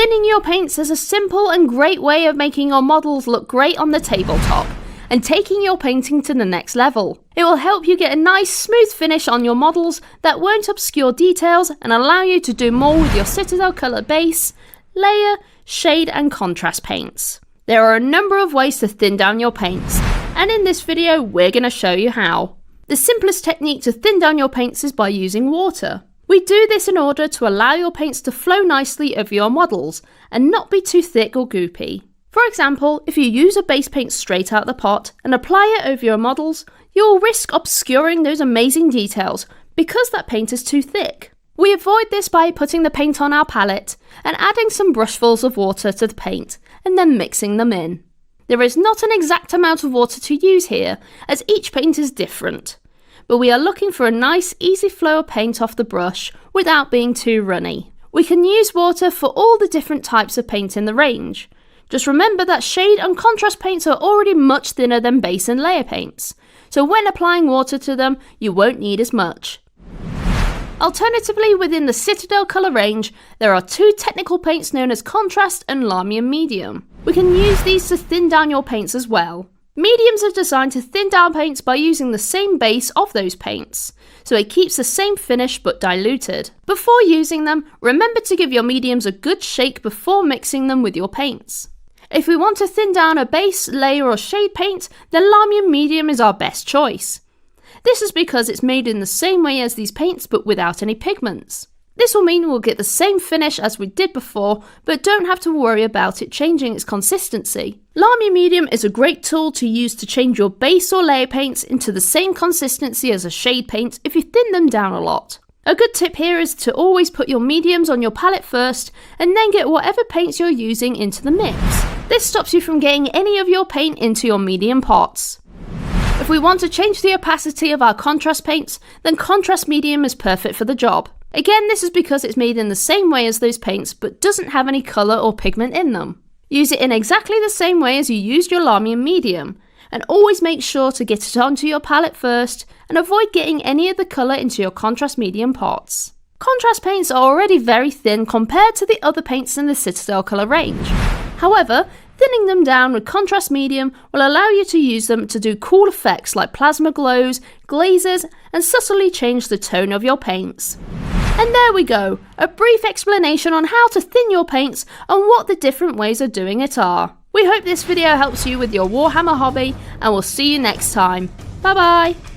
Thinning your paints is a simple and great way of making your models look great on the tabletop and taking your painting to the next level. It will help you get a nice smooth finish on your models that won't obscure details and allow you to do more with your Citadel colour base, layer, shade and contrast paints. There are a number of ways to thin down your paints, and in this video we're going to show you how. The simplest technique to thin down your paints is by using water. We do this in order to allow your paints to flow nicely over your models and not be too thick or goopy. For example, if you use a base paint straight out the pot and apply it over your models, you'll risk obscuring those amazing details because that paint is too thick. We avoid this by putting the paint on our palette and adding some brushfuls of water to the paint and then mixing them in. There is not an exact amount of water to use here, as each paint is different, but we are looking for a nice easy flow of paint off the brush without being too runny. We can use water for all the different types of paint in the range. Just remember that shade and contrast paints are already much thinner than base and layer paints, so when applying water to them, you won't need as much. Alternatively, within the Citadel colour range, there are two technical paints known as Contrast and Lamium Medium. We can use these to thin down your paints as well. Mediums are designed to thin down paints by using the same base of those paints, so it keeps the same finish but diluted. Before using them, remember to give your mediums a good shake before mixing them with your paints. If we want to thin down a base, layer or shade paint, then Lamium Medium is our best choice. This is because it's made in the same way as these paints but without any pigments. This will mean we'll get the same finish as we did before, but don't have to worry about it changing its consistency. Lamium Medium is a great tool to use to change your base or layer paints into the same consistency as a shade paint if you thin them down a lot. A good tip here is to always put your mediums on your palette first and then get whatever paints you're using into the mix. This stops you from getting any of your paint into your medium pots. If we want to change the opacity of our contrast paints, then Contrast Medium is perfect for the job. Again, this is because it's made in the same way as those paints but doesn't have any colour or pigment in them. Use it in exactly the same way as you used your Lamium Medium, and always make sure to get it onto your palette first and avoid getting any of the colour into your Contrast Medium pots. Contrast paints are already very thin compared to the other paints in the Citadel colour range. However, thinning them down with Contrast Medium will allow you to use them to do cool effects like plasma glows, glazes, and subtly change the tone of your paints. And there we go, a brief explanation on how to thin your paints and what the different ways of doing it are. We hope this video helps you with your Warhammer hobby, and we'll see you next time. Bye bye!